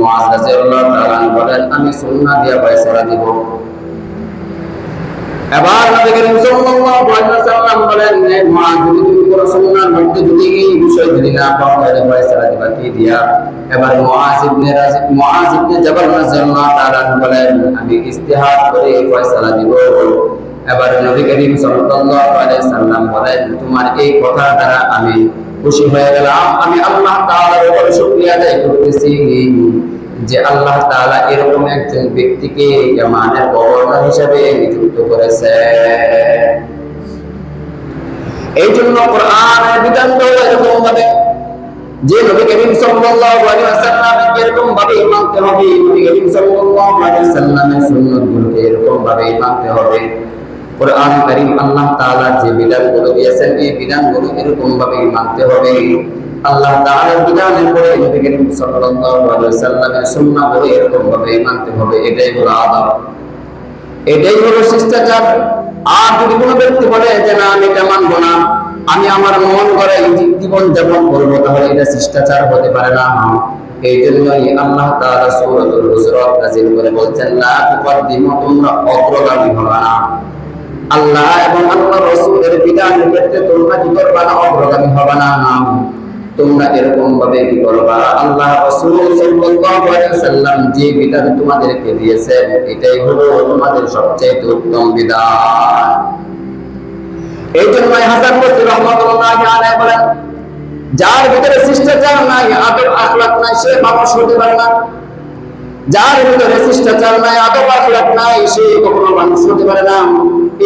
মুআজ রাদিয়াল্লাহু তাআলা আনহু বলেন, আমি সুন্নাহ দিয়া ফয়সালা দিব। এবার নবী করিম সাল্লাল্লাহু আলাইহি ওয়াসাল্লাম বলেন, মুআজ যদি তুমি কোন সুন্নাহর মধ্যে যদি এই বিষয় যদি না পাও তাহলে ফয়সালা দিবা কি দিয়া? এবার মুআজ ইবনে জাবাল রাদিয়াল্লাহু তাআলা আনহু বলেন, আমি ইজতিহাদ করে ফয়সালা দিব। এবার নবী করিম সাল্লাল্লাহু আলাইহি ওয়াসাল্লাম বলেন, তোমার এই কথার দ্বারা আমি খুশি হয়ে গেলাম। আমি আল্লাহ তাআলার উপর শুকরিয়া আদায় করতেছি যে আল্লাহ তাআলা এরকম একজন ব্যক্তিকে ইমানের গভর্নর হিসেবে নিযুক্ত করেছে। এই জন্য কোরআনের বিধান হলো এরকম ভাবে যে নবী করিম সাল্লাল্লাহু আলাইহি ওয়াসাল্লামকে এরকম ভাবে মানতে হবে, নবী করিম সাল্লাল্লাহু আলাইহি ওয়াসাল্লামের সুন্নাতগুলোকে এরকম ভাবে মানতে হবে। কোরআন কারীম আল্লাহ তাআলা যে বিধানগুলো দিয়েছেন এই বিধানগুলো এরকম ভাবে মানতে হবে। আল্লাহ তাআলার বিধানের পরে নবী করিম সাল্লাল্লাহু আলাইহি ওয়াসাল্লামের সুন্নাহগুলো এরকম ভাবে মানতে হবে। এটাই হলো আদব, এটাই হলো শিষ্টাচার। আর যদি কোনো ব্যক্তি বলে যে না আমি এটা মানবো না, আমি আমার মন করে জীবন যাপন করবো, তাহলে এটা শিষ্টাচার হতে পারে না। এই জন্যই আল্লাহ তাআলা সূরাতুল হুজুরাত নাযিল করে বলছেন, লা তুকদ্দিমু, তোমরা অগ্রগামী হবে না। আল্লাহ এবং আল্লাহর রাসূলের বিধানের ক্ষেত্রে তোমরা কি করবে না? অগ্রগামী হবে না। তোমরা এরকম ভাবে কি করবা? আল্লাহ রাসূল সাল্লাল্লাহু আলাইহি ওয়াসাল্লাম যে বিধান তোমাদেরকে দিয়েছেন এটাই হলো তোমাদের সবচেয়ে উত্তম বিধান। এই জন্য হাসান বসরি রাহমাতুল্লাহি আলাইহি বলেন, যার ভিতরে শিষ্টাচার নাই, আদব আখলাক নাই, সে মানুষ হতে পারে না। যার ভিতরে শিষ্টাচার নাই, আদব আখলাক নাই, সে কখনো মানুষ হতে পারে না।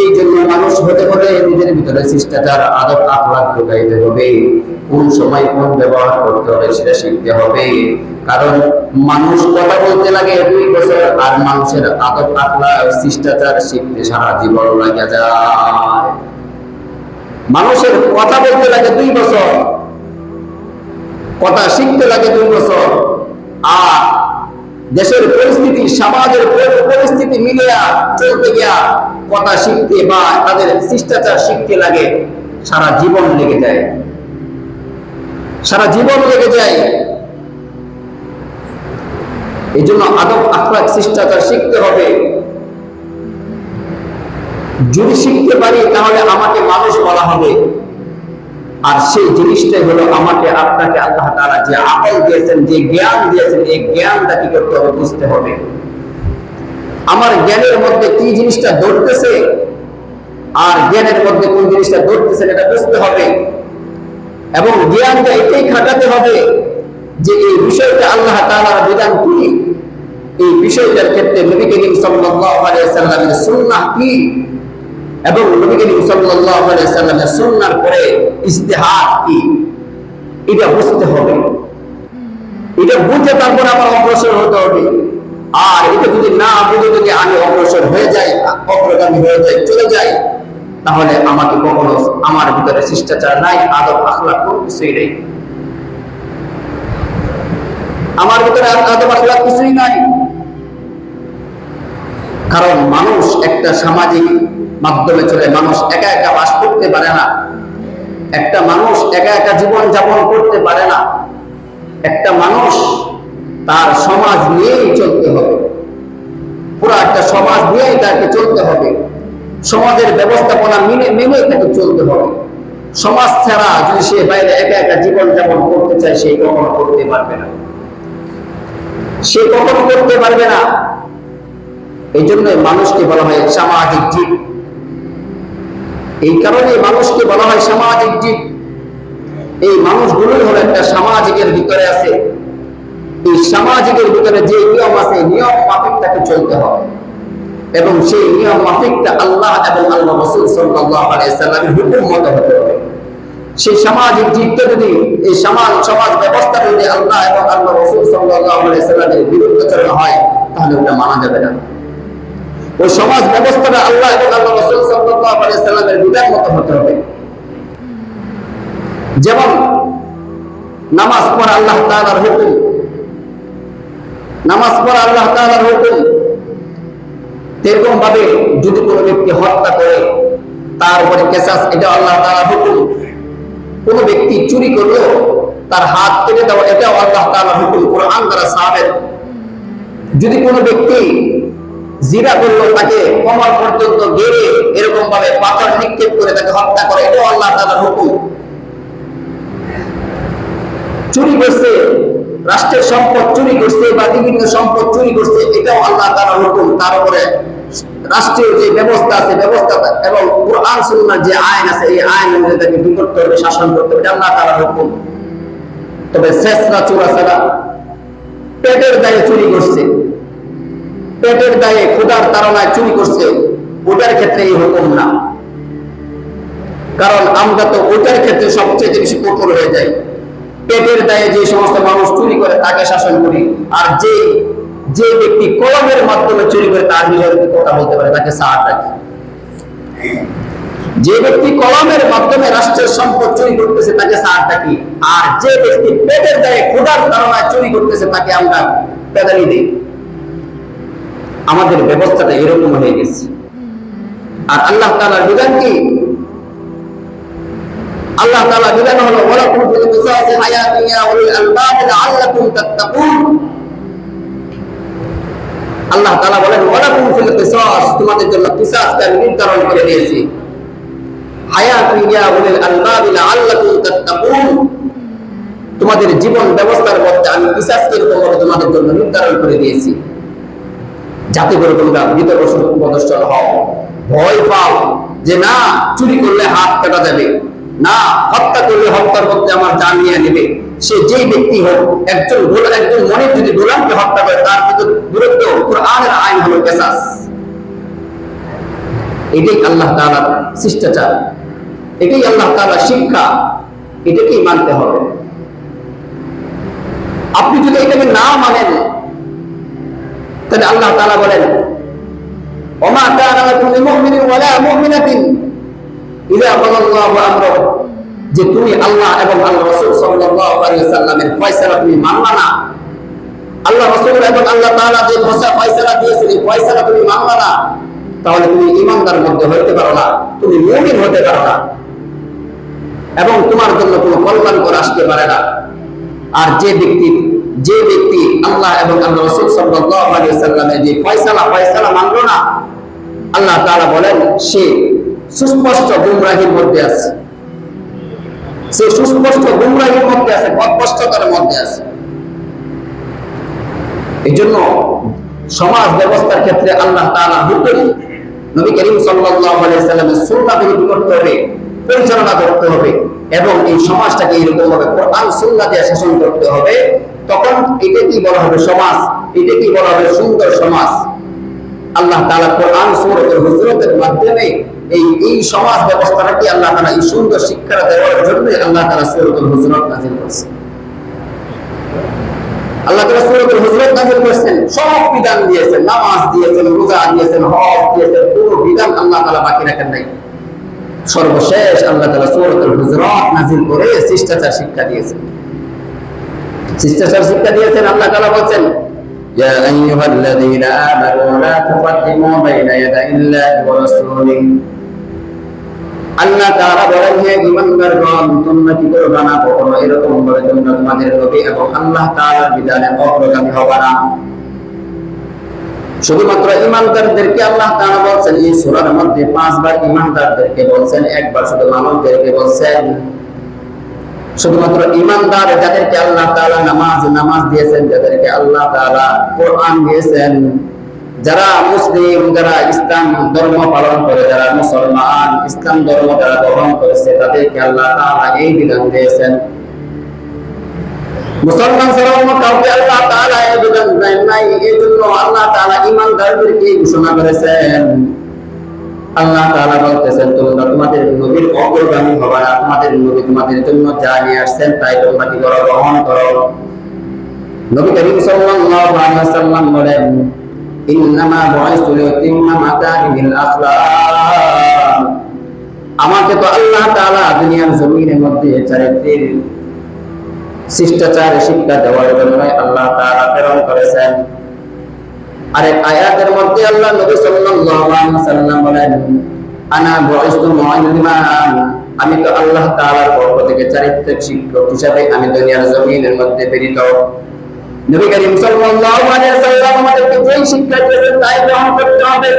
এই জন্য মানুষ হতে হলে নিজের ভিতরে শিষ্টাচার আদব আখলাক ঢুকাইতে হবে। কোন সময় কোন ব্যবহার করতে হবে সেটা শিখতে হবে। কারণ মানুষ কথা বলতে লাগে 2 বছর, আর মানুষের আদব আখলাক শিষ্টাচার শিখতে সারা জীবন লাগে যায়। মানুষের কথা বলতে লাগে 2 বছর, কথা শিখতে লাগে 2 বছর, আর দেশের পরিস্থিতি সমাজের পরিস্থিতি মিলিয়া চলতে গিয়া কথা শিখতে বা তাদের শিষ্টাচার শিখতে লাগে সারা জীবন লেগে যায়, সারা জীবন লেগে যায়। এই জন্য আদব আখলাক শিষ্টাচার শিখতে হবে। যদি শিখতে পারি তাহলে আমাকে মানুষ বলা হবে। আর সেই জিনিসটাই হলো আমাকে আপনাকে আল্লাহ তাআলা যে আকল দিয়েছেন, যে জ্ঞান দিয়েছেন, এই জ্ঞানটা কি করতে হবে? বুঝতে হবে। আমার জ্ঞানের মধ্যে কি জিনিসটা ধরতেছে আর জ্ঞানের মধ্যে কোন জিনিসটা ধরতেছে এটা বুঝতে হবে। এবং জ্ঞানটা এটাই খাটাতে হবে যে এই বিষয়টা আল্লাহ তাআলার বিধান কি, এই বিষয়টার ক্ষেত্রে নবী করিম সাল্লাল্লাহু আলাইহি ওয়াসাল্লামের সুন্নাহ কি, এবং নবী করিম সাল্লাল্লাহু আলাইহি ওয়াসাল্লামের সুন্নাহর পরে ইজতিহাদ কি, এটা বুঝতে হবে। এটা বুঝে তারপর আমার অগ্রসর হতে হবে। আর এটা যদি না বুঝে যদি আমি অগ্রসর হয়ে যাই, অগ্রগামী হয়ে যাই, চলে যাই, তাহলে আমাকে কখনো আমার ভিতরে শিষ্টাচার নাই, আদব আখলাক কোনো কিছুই নেই, আমার ভিতরে আদব আখলাক কিছুই নাই। কারণ মানুষ একটা সামাজিক মাধ্যমে চলে, মানুষ একা একা বাস করতে পারে না, একটা মানুষ একা একা জীবন যাপন করতে পারে না। একটা মানুষ তার সমাজ নিয়েই চলতে হবে, পুরো একটা সমাজ নিয়েই তাকে চলতে হবে, সমাজের ব্যবস্থাপনা মেনে তাকে চলতে হবে। সমাজ ছাড়া যদি সে বাইরে একা একা জীবন যাপন করতে চায়, সে কখনো করতে পারবে না, সে কখনো করতে পারবে না। এই জন্য মানুষকে বলা হয় সামাজিক জীব। এই কারণে মানুষকে বলা হয় সামাজিক জীব। এই মানুষগুলোই হলো একটা সামাজিকের ভিতরে আছে। এই সামাজিকের ভিতরে যে নিয়ম আছে, নিয়ম মাফিক তাকে চলতে হবে, এবং সেই নিয়ম মাফিকটা আল্লাহ এবং আল্লাহ রাসূল সাল্লাল্লাহু আলাইহি ওয়াসাল্লামের হুকুম মতো হতে হবে। সেই সামাজিক জীবটা যদি, এই সমাজ ব্যবস্থা যদি আল্লাহ এবং আল্লাহ রাসূল সাল্লাল্লাহু আলাইহি ওয়াসাল্লামের বিরুদ্ধাচরণ হয়, তাহলে ওটা মানা যাবে না। ওই সমাজ ব্যবস্থাটা আল্লাহ এবং আল্লাহ রাসূল সাল্লাল্লাহু আলাইহি ওয়াসাল্লামের বিধান মতো হতে হবে। যেমন নামাজ পড়া আল্লাহ তাআলার হুকুম, নামাজ পড়া আল্লাহ তাআলার হুকুম। এরকম ভাবে যদি কোনো ব্যক্তি হত্যা করে তার উপরে কিসাস, এটা আল্লাহ তাআলার হুকুম। কোন ব্যক্তি চুরি করলো তার হাত কেটে দেওয়া, এটাও আল্লাহ তাআলার হুকুম, কোরআন দ্বারা সাবিত। যদি কোনো ব্যক্তি জিনা করলো, তাকে কোমর পর্যন্ত গেড়ে এরকম ভাবে পাথর নিক্ষেপ করে তাকে হত্যা করে, এটাও আল্লাহ তাআলার হুকুম। চুরি করছে, রাষ্ট্রের সম্পদ চুরি করছে বা বিভিন্ন সম্পদ চুরি করছে, এটাও আল্লাহ তাআলার হুকুম। তার উপরে রাষ্ট্রীয় যে ব্যবস্থা আছে, ব্যবস্থা এবং কুরআন সুন্নাহর যে আইন আছে, এই আইন অনুযায়ী তাকে কি করতে হবে? শাসন করতে হবে, এটা আল্লাহ তাআলার হুকুম। তবে শেষরা চোরাচারা পেটের দায়ে চুরি করছে, পেটের দায়ে ক্ষুধার তাড়নায় চুরি করছে, ওটার ক্ষেত্রে এই হুকুম না। কারণ আমরা তো ওটার ক্ষেত্রে সবচেয়ে বেশি কঠোর হয়ে যাই। পেটের দায়ে যে সমস্ত মানুষ চুরি করে তাকে শাসন করি, আর যে ব্যক্তি কলমের মাধ্যমে চুরি করে তার বিষয়ে কথা বলতে পারে তাকে সাহায্য রাখি। যে ব্যক্তি কলমের মাধ্যমে রাষ্ট্রের সম্পদ চুরি করতেছে তাকে সাহায্য রাখি, আর যে ব্যক্তি পেটের দায়ে ক্ষুধার তাড়নায় চুরি করতেছে তাকে আমরা পেদানি দিই। আমাদের ব্যবস্থাটা এরকম হয়ে গেছে। আর আল্লাহ তাআলার বিধান কি? আল্লাহ তাআলার বিধান হলো ওয়ালাকুম ফিল কিসাসি হায়াতুন ইয়া উলিল আলবাব লাআল্লাকুম তাত্তাকুন। আল্লাহ তাআলা বলেন ওয়ালাকুম ফিল কিসাস, তোমাদের জন্য কিসাসকে আমি নির্ধারণ করে দিয়েছি। হায়াতুন ইয়া উলিল আলবাব লাআল্লাকুম তাত্তাকুন, তোমাদের জীবন ব্যবস্থার মধ্যে আমি কিসাসকে তোমাদের জন্য নির্ধারণ করে দিয়েছি, যাতে করে তোমরা বিতর্ক প্রদর্শন হও, ভয় পাও যে না চুরি করলে হাত কাটা যাবে, না হত্যা করলে হত্যার মধ্যে আমার জান নিয়ে নেবে। সে যেই ব্যক্তি হোক, একজন মনের যদি গোলামকে হত্যা করে তার বিরুদ্ধে কুরআনের আইন হলো কিসাস। এটাই আল্লাহ তাআলার শিষ্টাচার, এটাই আল্লাহ তাআলার শিক্ষা, এটাকেই মানতে হবে। আপনি যদি এটাকে না মানেন তাহলে আল্লাহ তাআলা বলেন ওমা কানা লাকুম লিমুমিনিন ওয়ালা মুমিনাতিন ইযা কাদাল্লাহু আমরাহু, যে তুমি আল্লাহ এবং আল্লাহর রাসূল সাল্লাল্লাহু আলাইহি ওয়াসাল্লামের ফয়সালা তুমি মানলা না, আল্লাহ রাসূল এবং আল্লাহ তাআলা যে ফয়সালা দিয়েছেন এই ফয়সালা তুমি মানলা না, তাহলে তুমি ঈমানদার মধ্যে হইতে পারো না, তুমি মুমিন হতে পারো না, এবং তোমার জন্য কোনো কল্যাণকর আসতে পারে না। আর যে ব্যক্তি আল্লাহ এবং আল্লাহর রাসূল সাল্লাল্লাহু আলাইহি ওয়াসাল্লামের যে ফয়সালা মানলো না, আল্লাহ তাআলা বলেন সে সুস্পষ্ট গুমরাহির মধ্যে আছে, সে সুস্পষ্ট গুমরাহির মধ্যে আছে, পথভ্রষ্টতার মধ্যে আছে। এজন্য সমাজ ব্যবস্থার ক্ষেত্রে আল্লাহ তাআলা হুকুম, নবী করিম সাল্লাল্লাহু আলাইহি ওয়াসাল্লামের সুন্নাহ মেনে করতে হবে, পরিচালনা করতে হবে, এবং এই সমাজটাকে এরকম ভাবে কোরআন সুন্নাহ দিয়ে শাসন করতে হবে। তখন এটা কি বলা হবে? সমাজ। এটা কি বলা হবে? সুন্দর সমাজ। আল্লাহ তাআলা কোরআন সূরাতুল হুজুরাতের মাধ্যমে এই সমাজ ব্যবস্থাটাকে আল্লাহ তাআলা এই সুন্দর শিক্ষা দেওয়ার জন্য আল্লাহ তাআলা সূরাতুল হুজুরাত নাযিল করেছেন। আল্লাহ তাআলা সূরাতুল হুজুরাত নাযিল করেছেন, সব বিধান দিয়েছেন, নামাজ দিয়েছেন, রোজা দিয়েছেন, হজ দিয়েছেন, কোনো বিধান আল্লাহ তাআলা বাকি রাখেন নাই। সর্বশেষ আল্লাহ তাআলা সূরাতুল হুজুরাত নাযিল করে শিষ্টাচার শিক্ষা দিয়েছেন। শিষ্টাচার শিক্ষা দিয়েছেন। আল্লাহ তাআলা বলেন ইয়া আইয়ুহাল্লাযীনা আমানু লা তুকদ্দিমু বাইনা ইয়াদাইল্লাহি ওয়া রাসূলিহি। আল্লাহ তাআলা বলেন হে ঈমানদারগণ, তোমরা কি করবে না, কখনো এরকম ভাবে তোমরা তোমাদের নবী এবং আল্লাহ তাআলার বিধানে অগ্রগামী হবে না। শুধুমাত্র ঈমানদারদেরকে আল্লাহ তাআলা বলছেন এই সূরার মধ্যে 5 বার ঈমানদারদেরকে বলছেন, একবার শুধু মানবদেরকে বলছেন। শুধুমাত্র ঈমানদার যাদেরকে আল্লাহ তাআলা নামাজ দিয়েছেন, যাদেরকে আল্লাহ তাআলা কোরআন দিয়েছেন, যারা মুসলিম, যারা ইসলাম ধর্ম পালন করে, যারা মুসলমান, ইসলাম ধর্ম যারা গ্রহণ করেছে, তাদেরকে আল্লাহ তাআলা এই বিধান দিয়েছেন। মুসলমান ছাড়া অন্য কাউকে আল্লাহ তাআলা এই বিধান দেন নাই। এজন্য আল্লাহ তাআলা ঈমানদারদেরকে ঘোষণা করেছেন। আল্লাহ তাআলা বলতেছেন তোমরা তোমাদের নবীর অগ্রগামী হবে না, তোমাদের নবী তোমাদের জন্য যা নিয়ে আসছেন তাই তোমরা কি করো? গ্রহণ করো। নবী করিম সাল্লাল্লাহু আলাইহি ওয়াসাল্লাম বলেন ইন্নামা বুইসতু লিউতিম্মা মাকারিমিল আখলাক, আমাকে তো আল্লাহ তাআলা দুনিয়ার জমিনের মধ্যে চারিত্রিক শিষ্টাচার শিক্ষা দেওয়ার জন্য আল্লাহ তাআলা প্রেরণ করেছেন। আরেক আয়াতের মধ্যে আল্লাহ নবী সাল্লাল্লাহু আলাইহি ওয়াসাল্লাম বলেন আনা বুইসতু মুআল্লিমান, আমি তো আল্লাহ তাআলার পক্ষ থেকে চারিত্রিক শিক্ষক হিসেবে আমি দুনিয়ার জমিনের মধ্যে প্রেরিত। নবী করিম সাল্লাল্লাহু আলাইহি ওয়াসাল্লাম আমাদের শিক্ষা দিয়েছেন তাই গ্রহণ করতে হবে।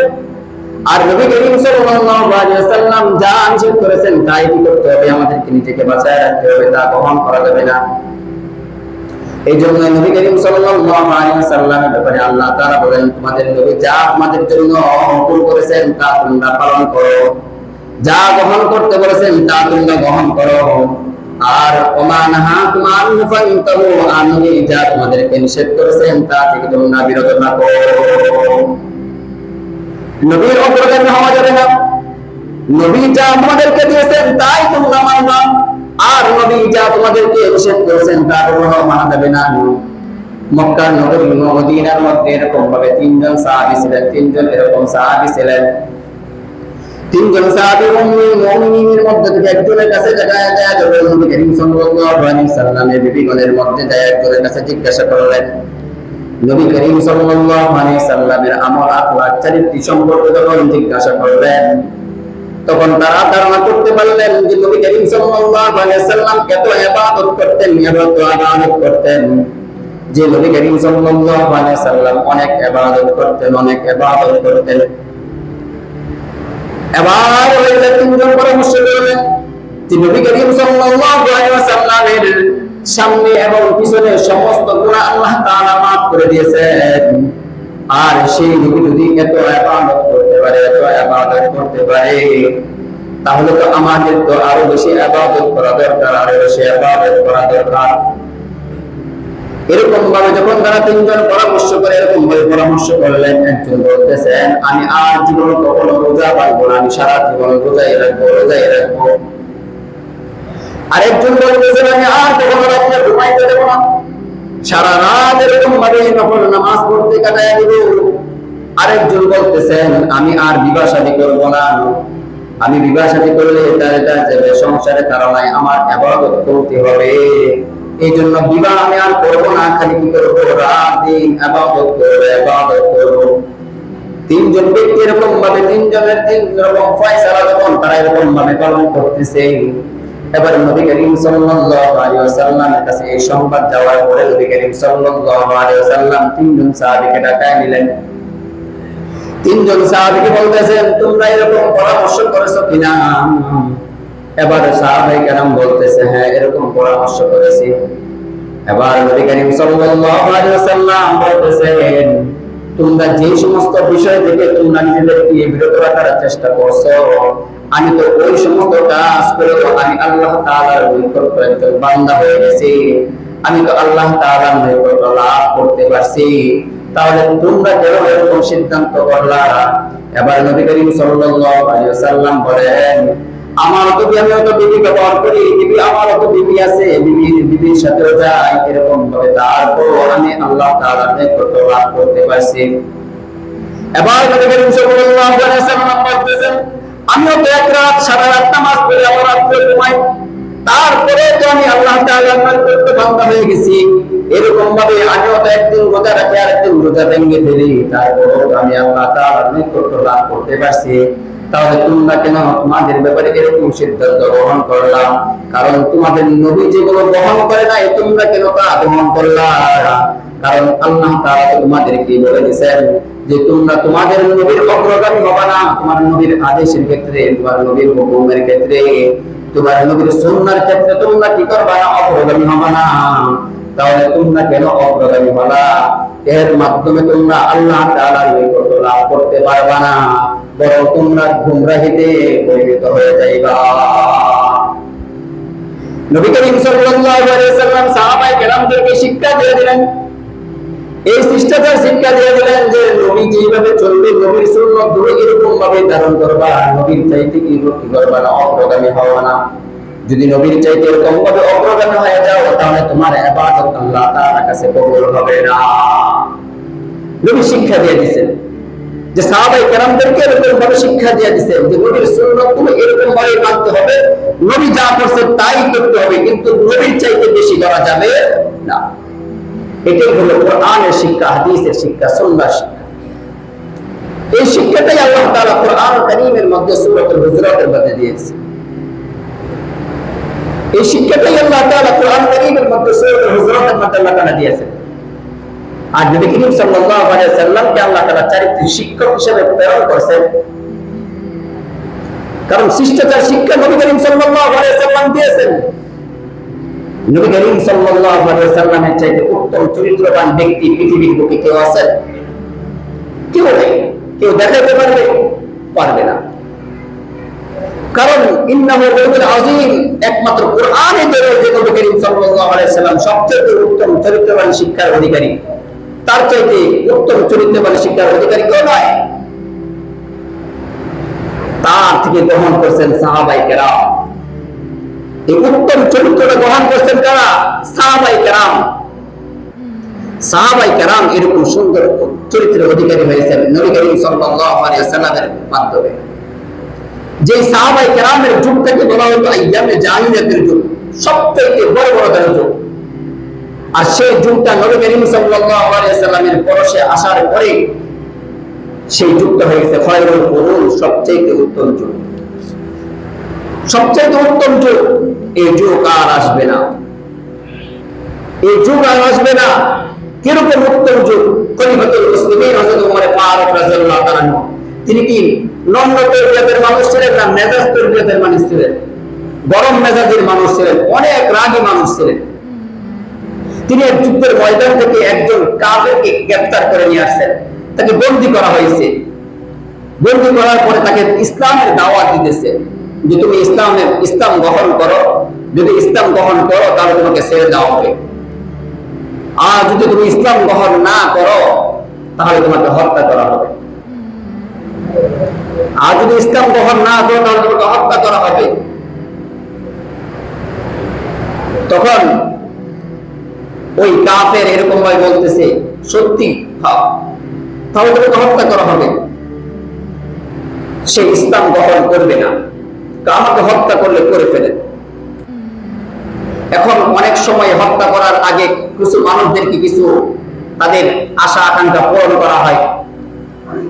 আর নবী করিম সাল্লাল্লাহু আলাইহি ওয়াসাল্লাম যা নিষেধ করেছেন তাই কি করতে হবে, আমাদেরকে নিজেকে বাঁচায় রাখতে হবে, তা গ্রহণ করা যাবে না। এই জন্য নবী করিম সাল্লাল্লাহু আলাইহি ওয়াসাল্লামের ব্যাপারে আল্লাহ তাআলা বলেন, তোমাদের নবী যা তোমাদের জন্য হুকুম করেছেন তা তোমরা পালন করো, যা গ্রহণ করতে বলেছেন তা তোমরা গ্রহণ করো। আর ওমা নাহাকুম আনহু ফান্তাহু, আর নবী যা তোমাদেরকে নিষেধ করেছেন তা থেকে তোমরা বিরত থাকো। নবীর অগ্রগামী হওয়া যাবে না। নবী যা আমাদেরকে দিয়েছেন তাই তোমরা মানবা, আর নবী যা তোমাদেরকে নিষেধ করেছেন তা তোমরা মানা যাবে না। মক্কার নগরী মদিনার মধ্যে এরকম ভাবে তিনজন সাহাবী ছিলেন, তিনজন এরকম সাহাবী ছিলেন। তিনজন সাহাবী মুমিনের মধ্যে থেকে একজনের কাছে যায় যখন নবী করিম সাল্লাল্লাহু আলাইহি ওয়াসাল্লামের বিবিগণের মধ্যে যায় একজনের কাছে জিজ্ঞাসা করলেন, নবী করিম সাল্লাল্লাহু আলাইহি ওয়াসাল্লামের আমল আখলাক চরিত্র সম্পর্কে যখন জিজ্ঞাসা করলেন, তখন তারা ধারণা করতে পারলেন যে নবী করিম সাল্লাল্লাহু আলাইহি ওয়াসাল্লাম কত ইবাদত করতেন, ইবাদত করতেন। যে নবী করিম সাল্লাল্লাহু আলাইহি ওয়াসাল্লাম অনেক ইবাদত করতেন। এবার ওই তিনজন পরামর্শ করলেন যে নবী করিম সাল্লাল্লাহু আলাইহি ওয়াসাল্লামের সামনে এবং পিছনে সমস্ত গুনাহ আল্লাহ তাআলা মাফ করে দিয়েছেন। আর সেই নবী যদি এত ইবাদত করতে পারে তাহলে তো আমাদের তো আরো বেশি ইবাদত করা দরকার, আরো বেশি ইবাদত করা দরকার। এরকম ভাবে যখন তারা তিনজন পরামর্শ করে এরকম ভাবে পরামর্শ করলেন, একজন বলতেছেন আমি আর জীবনে কখনো রোজা পালবো না, আমি সারা জীবন রোজাই রাখবো। আরেকজন বলতেছেন আমি আর কখনো রাত্রে ঘুমাইতে দেব না, সারা রাত এরকম ভাবে নফল নামাজ পড়তে কাটায় দিব। আরেকজন বলতেছেন আমি আর বিবাহ শাদী করবো না, আমি বিবাহ শাদী করলে এটা যাবে সংসারে কারণে আমার ইবাদত করতে হবে, এই জন্য বিবাহ আমি আর করবো না, খালি কি করবো রাত দিন ইবাদত করবো। তিনজন ব্যক্তি এরকম ভাবে তিনজনের তিন রকম ফয়সালা যখন তারা এরকম ভাবে পালন করতেছে, এবার নবী করিম সাল্লাল্লাহু আলাইহি ওয়াসাল্লামের কাছে এই সংবাদ যাওয়ার পরে নবী করিম সাল্লাল্লাহু আলাইহি ওয়াসাল্লাম তিনজন সাহাবীকে ডাকায় নিলেন। তিনজন সাহাবীকে বলতেছেন তোমরা এরকম পরামর্শ করেছো কিনা? এবার সাহাবায়ে কেরাম বলতেছে হ্যাঁ এরকম পরামর্শ করেছি। এবার নবী করিম সাল্লাল্লাহু আলাইহি ওয়াসাল্লাম বলতেছেন তোমরা যে সমস্ত বিষয় থেকে তোমরা নিজেদেরকে বিরত রাখার চেষ্টা করছো, আমি তো ওই সমস্ত কাজ করে আমি আল্লাহ তাআলার নিকট একজন বান্দা হয়ে গেছি, আমি তো আল্লাহ তাআলার নিকট লাভ করতে পারছি, তাহলে তোমরা কেন এরকম সিদ্ধান্ত করলা? এবার নবী করিম সাল্লাল্লাহু আলাইহি ওয়াসাল্লাম বলেন আমার তো আমি তো বিবি ব্যবহার করি, আমারও তো বিবি আছে, বিবির সাথে যাই এরকম ভাবে, তারপর আমি আল্লাহ তাআলার নিকট লাভ করতে পারছি। এবার নবী করিম সাল্লাল্লাহু আলাইহি ওয়াসাল্লাম বলতেছেন আমিও তো এক রাত সারা রাত নামাজ পড়ে আবার রাত্রে ঘুমাই, তারপরে তো আমি আল্লাহ তাআলার নিকট বান্দা হয়ে গেছি। এরকম ভাবে আমিও তো একদিন রোজা রাখি আর একদিন রোজা ভেঙে ফেলি, তারপরে আমি আল্লাহ তাআলার নিকট লাভ করতে পারছি। তাহলে তোমরা কেন তোমাদের ব্যাপারে এরকম সিদ্ধান্ত গ্রহণ করলাম? কারণ তোমাদের নবী যেগুলো গ্রহণ করে নাই তোমরা কেন তা গ্রহণ করলা? কারণ আল্লাহ তাআলা তোমাদেরকে বলে দিয়েছেন যে তোমরা তোমাদের নবীর অগ্রগামী হবে না, তোমার নবীর আদেশের ক্ষেত্রে, তোমার নবীর হুকুমের ক্ষেত্রে, তোমার নবীর সুন্নাহর ক্ষেত্রে তোমরা কি করবে না? অগ্রগামী হবে না। তাহলে তোমরা কেন অগ্রগামী হলা? এর মাধ্যমে তোমরা আল্লাহ তাআলার নিকট লাভ করতে পারবে না, বরং তোমরা গুমরাহিতে পরিণত হয়ে যাইবা। নবী করিম সাল্লাল্লাহু আলাইহি ওয়াসাল্লাম সাহাবায়ে কেরামদেরকে শিক্ষা দিয়ে দিলেন, এই শিষ্টাচার শিক্ষা দিয়ে দিলেন যে নবী যেভাবে চলবে, নবীর সুন্নাত ধরে এরকম ভাবে ধারণ করবা, নবীর চাইতে কি করবা না? অগ্রগামী হওয়া না। যদি নবীর চাইতে এরকম ভাবে অগ্রগামী হয়ে যাও তাহলে তোমার ইবাদত আল্লাহ তাআলার কাছে কবুল হবে না। নবী শিক্ষা দিয়ে দিয়েছেন যে সাহাবায়ে কেরামদেরকে এরকম ভাবে শিক্ষা দিয়ে দিয়েছেন যে নবীর সুন্নাতগুলো এরকম ভাবে মানতে হবে, নবী যা করছে তাই করতে হবে, কিন্তু নবীর চাইতে বেশি করা যাবে না। এটাই হলো কোরআনের শিক্ষা, হাদিসের শিক্ষা, সুন্নাহর শিক্ষা। এই শিক্ষাটাই আল্লাহ তাআলা কোরআন কারীমের মধ্যে সূরাতুল হুজুরাতের মধ্যে দিয়েছেন। এই শিক্ষাটাই আল্লাহ তাআলা কোরআন কারীমের মধ্যে সূরাতুল হুজুরাতের মধ্যে আল্লাহ তাআলা দিয়েছেন। আর নবী করিম সাল্লাল্লাহু আলাইহি ওয়াসাল্লামকে আল্লাহ তাআলা চারিত্রিক শিক্ষক হিসেবে প্রেরণ করেছেন, কারণ শিষ্টাচার শিক্ষা নবী করিম সাল্লাল্লাহু আলাইহি ওয়াসাল্লাম দিয়েছেন। নবী করিম সাল্লাল্লাহু আলাইহি ওয়াসাল্লামের চাইতে উত্তম চরিত্রবান ব্যক্তি পৃথিবীর বুকে কেউ আছেন? কেউ নেই। কেউ দেখাতে পারবে না। কারণ ইন্নাহু রূহুল আযীম, একমাত্র কোরআনে যে নবী করিম সাল্লাল্লাহু আলাইহি ওয়াসাল্লাম সবচেয়ে উত্তম চরিত্রবান শিক্ষার অধিকারী, তার চাইতে উত্তম চরিত্রবান শিক্ষার অধিকারী কেউ নয়। তার থেকে গ্রহণ করছেন সাহাবায়ে কেরাম। এই উত্তম চরিত্রটা গ্রহণ করছেন কারা? সাহাবায়ে কেরাম। সাহাবায়ে কেরাম এরকম সুন্দর চরিত্রের অধিকারী হয়েছেন নবী করিম সাল্লাল্লাহু আলাইহি ওয়াসাল্লামের মাধ্যমে। যে সাহাবায়ে কেরামের যুগটাকে বলা হতো আইয়ামে জাহিলিয়াতের যুগ, সবচেয়ে বড় যুগ। আর সেই যুগটা নবী করিম সাল্লাল্লাহু আলাইহি ওয়াসাল্লামের পরশে আসার পরে সেই যুগটা হয়ে গেছে খায়রুল কুরুন, সবচেয়ে উত্তম যুগ। সবচেয়ে উত্তম যুগ। এই যুগ আর আসবে না। এই যুগ আর আসবে না। কিরকম উত্তম যুগ? খলিফাতুল মুসলিমিন হযরত ওমর ফারুক রাদিয়াল্লাহু তাআলা, তিনি কি নম্র তরবিয়তের মানুষ ছিলেন না মেজাজ তরবিয়তের মানুষ ছিলেন? গরম মেজাজের মানুষ ছিলেন, অনেক রাগী মানুষ ছিলেন। তিনি এক যুদ্ধের ময়দান থেকে একজন কাফেরকে গ্রেফতার করে নিয়ে আসছেন। তাকে বন্দী করা হয়েছে। বন্দী করার পরে তাকে ইসলামের দাওয়াত দিতেছে যে তুমি ইসলাম গ্রহণ করো, যদি ইসলাম গ্রহণ করো তাহলে তোমাকে ছেড়ে দেওয়া হবে, আর যদি তুমি ইসলাম গ্রহণ না করো তাহলে তোমাকে হত্যা করা হবে। আর যদি ইসলাম গ্রহণ না করো তাহলে তোমাকে হত্যা করা হবে। তখন ওই কাফের এরকম ভাবে বলতেছে, সত্যি? হ্যাঁ, তাহলে তোমাকে হত্যা করা হবে। সে ইসলাম গ্রহণ করবে না, আমাকে হত্যা করলে করে ফেলে। এখন অনেক সময় হত্যা করার আগে কিছু মানুষদেরকে কিছু তাদের আশা আকাঙ্ক্ষা পূরণ করা হয়।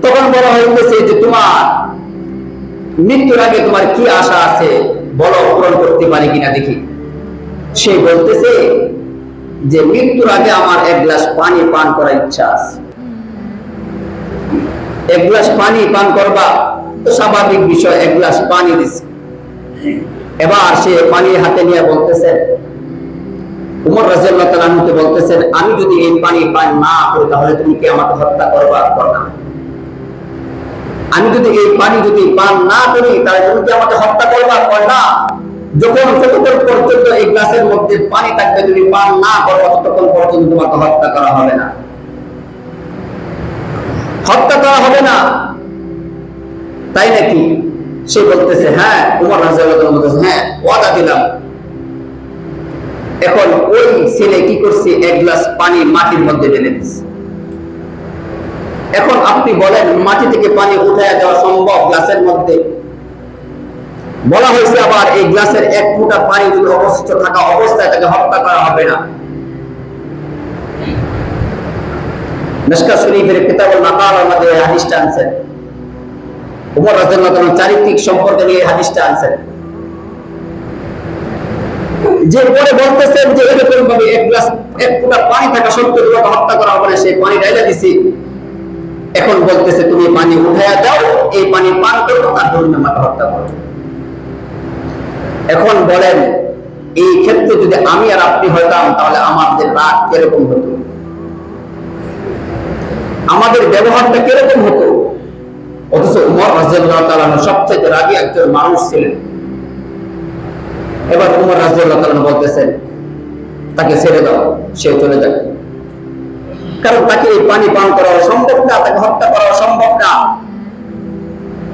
তখন বলা হইতেছে যে তোমার মৃত্যুর আগে তোমার কি আশা আছে বলো, পূরণ করতে পারি কিনা দেখি। সে বলতেছে যে মৃত্যুর আগে আমার এক গ্লাস পানি পান করার ইচ্ছা আছে। এক গ্লাস পানি পান করবা তো স্বাভাবিক বিষয়, এক গ্লাস পানি দিছে। এবার সে পানি হাতে নিয়ে বলতেছেন, উমর রাদিয়াল্লাহু তাআলা আনহুকে বলতেছেন, আমি যদি এই পানি পান না করি তাহলে তুমি কি আমাকে হত্যা করবা? করনা। আমি যদি এই পানি পান না করি তাহলে তুমি কি আমাকে হত্যা করবা? করনা। যতক্ষণ পর্যন্ত এই গ্লাসের মধ্যে পানি থাকবে তুমি পান না করো ততক্ষণ পর্যন্ত তোমাকে হত্যা করা হবে না। হত্যা করা হবে না, তাই নাকি? সে বলতেছে হ্যাঁ। উমর রাদিয়াল্লাহু তাআলা বলতেছে হ্যাঁ, ওয়াদা দিলাম। এখন ওই ছেলে কি করছে? এক গ্লাস পানি মাটির মধ্যে ঢেলে দিচ্ছে। এখন আপনি বলেন, মাটি থেকে পানি উঠায় দেওয়া সম্ভব গ্লাসের মধ্যে? বলা হয়েছে আবার এই গ্লাসের এক ফোঁটা পানি যদি অবশিষ্ট থাকা অবস্থায় তাকে হত্যা করা হবে না। মিশকাত শরীফের কিতাবুল মাকালার মধ্যে এই হাদিসটা আনছেন। উমর রাদিয়াল্লাহু তাআলা চারিত্রিক সম্পর্কে নিয়ে এই হাদিসটা আনছেন, যে পরে বলতেছেন যে এরকম ভাবে এক ফোঁটা পানি থাকা সত্ত্বেও তোমাকে হত্যা করা হবে না, সেই পানি ঢাইলা দিছি। এখন বলতেছে তুমি পানি উঠাইয়া দাও, এই পানি পান করো, তারপর আমাকে হত্যা করো। এখন বলেন, এই ক্ষেত্রে যদি আমি আর আপনি হইতাম তাহলে আমাদের রাগ কিরকম হতো? আমাদের ব্যবহারটা কিরকম হতো? অথচ উমর রাদিয়াল্লাহু তাআলা সবচেয়ে রাগী একজন মানুষ ছিলেন। এবার উমর রাদিয়াল্লাহু তাআলা বলতেছেন তাকে ছেড়ে দাও, সে চলে যাক। কারণ তাকে এই পানি পান করা সম্ভব না, তাকে হত্যা করা সম্ভব না।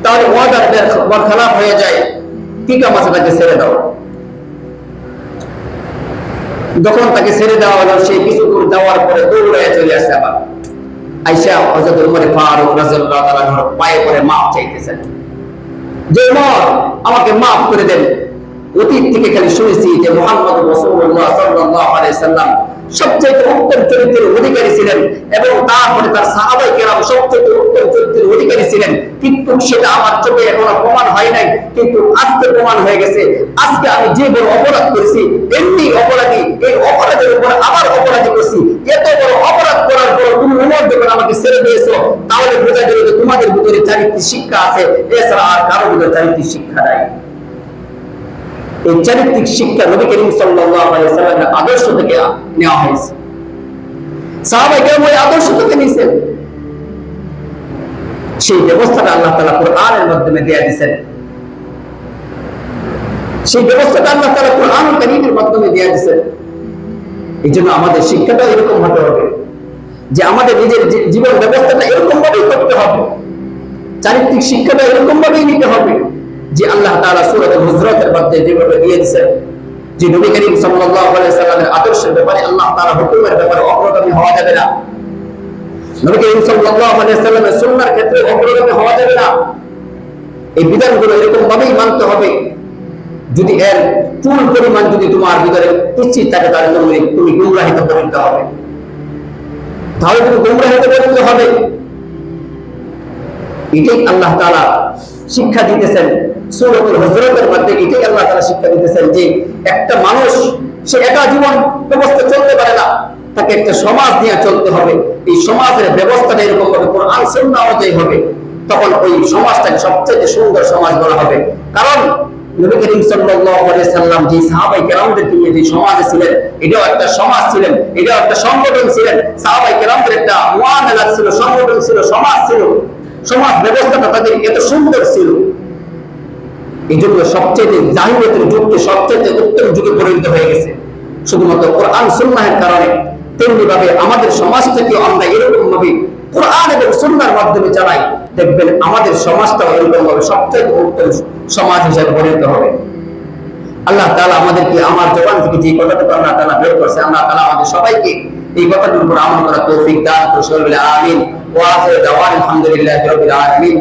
তাহলে ওয়াদার বরখলাফ হয়ে যায়। কি কাম আছে? তাকে ছেড়ে দাও। যখন তাকে ছেড়ে দেওয়া হলো, সে কিছু দূর যাওয়ার পরে দৌড়ে চলে আসে। আবার আয়েশা হযরত উমর ফারুক রাদিয়াল্লাহু তাআলা পায়ে পড়ে মাফ চাইতেছেন যে উমর আমাকে মাফ করে দেন। অতীত থেকে খালি শুনেছি যে মুহাম্মদ রাসূলুল্লাহ সাল্লাল্লাহু আলাইহি সাল্লাম সবচেয়ে উত্তম চরিত্রের অধিকারী ছিলেন এবং তারপরে তার সাহাবায়ে কেরাম সবচেয়ে উত্তম চরিত্রের অধিকারী ছিলেন। কিন্তু সেটা আমার চোখে এখনো প্রমাণ হয় নাই, কিন্তু আজকে প্রমাণ হয়ে গেছে। আজকে আমি যে বড় অপরাধ করেছি, এমনি অপরাধী, এই অপরাধের উপর আবার অপরাধী করছি। এত বড় অপরাধ করার পর তুমি উমর যখন আমাকে ছেড়ে দিয়েছো, তাহলে বোঝা গেল যে তোমাদের ভিতরে চারিত্রিক শিক্ষা আছে, এছাড়া আর কারো ভিতরে চারিত্রিক শিক্ষা নাই। এই চারিত্রিক শিক্ষা নবী করিম সাল্লাল্লাহু আলাইহি ওয়াসাল্লামের আদর্শ থেকে নেওয়া হয়েছে। সাহাবায়ে কেরাম ওই আদর্শ থেকে নিয়েছেন। সেই ব্যবস্থাটা আল্লাহ তাআলা কোরআনের মাধ্যমে দিয়ে দিয়েছেন। সেই ব্যবস্থাটা আল্লাহ তাআলা কোরআনুল কারীমের মাধ্যমে দিয়ে দিয়েছেন। এই জন্য আমাদের শিক্ষাটা এরকম হতে হবে যে আমাদের নিজের জীবন ব্যবস্থাটা এরকম ভাবেই করতে হবে, চারিত্রিক শিক্ষাটা এরকম ভাবেই নিতে হবে যে আল্লাহ তাআলা সূরাতুল হুজরাতের মধ্যে যেভাবে দিয়ে দিয়েছেন যে নবী করিম সাল্লাল্লাহু আলাইহি সাল্লামের আদর্শের ব্যাপারে আল্লাহ তাআলা হুকুমের ব্যাপারে অগ্রগামী হওয়া যাবে না। নবী করিম সাল্লাল্লাহু আলাইহি সাল্লামের সুন্নাহর ক্ষেত্রে অগ্রগামী হওয়া যাবে না। এই বিধানগুলো এরকম ভাবেই মানতে হবে। যদি এর চুল পরিমাণ যদি তোমার ভিতরে পিচ্ছিল থাকে তাহলে তুমি গুমরাহিতে পরিণত হবে, তাহলে তুমি গুমরাহিতে পরিণত হবে। এটাই আল্লাহ তাআলা শিক্ষা দিতেছেন সূরাতুল হুজরাতের মধ্যে। এটাই আল্লাহ তাআলা শিক্ষা দিতেছেন যে একটা মানুষ সে একা জীবন ব্যবস্থা চলতে পারে না, তাকে একটা সমাজ নিয়ে চলতে হবে। এই সমাজের ব্যবস্থাটা এরকম ভাবে কোরআন সুন্নাহ অনুযায়ী হবে, তখন ওই সমাজটাকে সবচেয়ে সুন্দর সমাজ বলা হবে। কারণ নবী করিম সাল্লাল্লাহু আলাইহি সাল্লাম যে সাহাবায়ে কেরামদেরকে নিয়ে যে সমাজে ছিলেন, এটাও একটা সমাজ ছিলেন, এটাও একটা সংগঠন ছিলেন। সাহাবায়ে কেরামদের একটা মুআমালাত ছিল, সংগঠন ছিল, সমাজ ছিল। সমাজ ব্যবস্থাটা তাদের এত সুন্দর ছিল। এই জন্য সবচেয়ে জাহিলিয়াতের যুগকে সবচেয়ে উত্তম যুগে পরিণত হয়ে গেছে শুধুমাত্র কোরআন সুন্নাহের কারণে। তেমনি ভাবে আমাদের সমাজটাকে আমরা এরকম ভাবে কোরআন এবং সুন্নাহর মাধ্যমে চালাই, দেখবেন আমাদের সমাজটাও এরকম ভাবে সবচেয়ে উত্তম সমাজ হিসেবে পরিণত হবে। আল্লাহ তাআলা আমাদেরকে আমার জবান থেকে যে কথাটুকু আল্লাহ তাআলা বের করছে, আল্লাহ তাআলা আমাদের সবাইকে এই কথাটির উপর আমল করার তৌফিক দান করুন। আমিন। ওয়া আখিরু দাওয়ানা আলহামদুলিল্লাহি রাব্বিল আলামিন।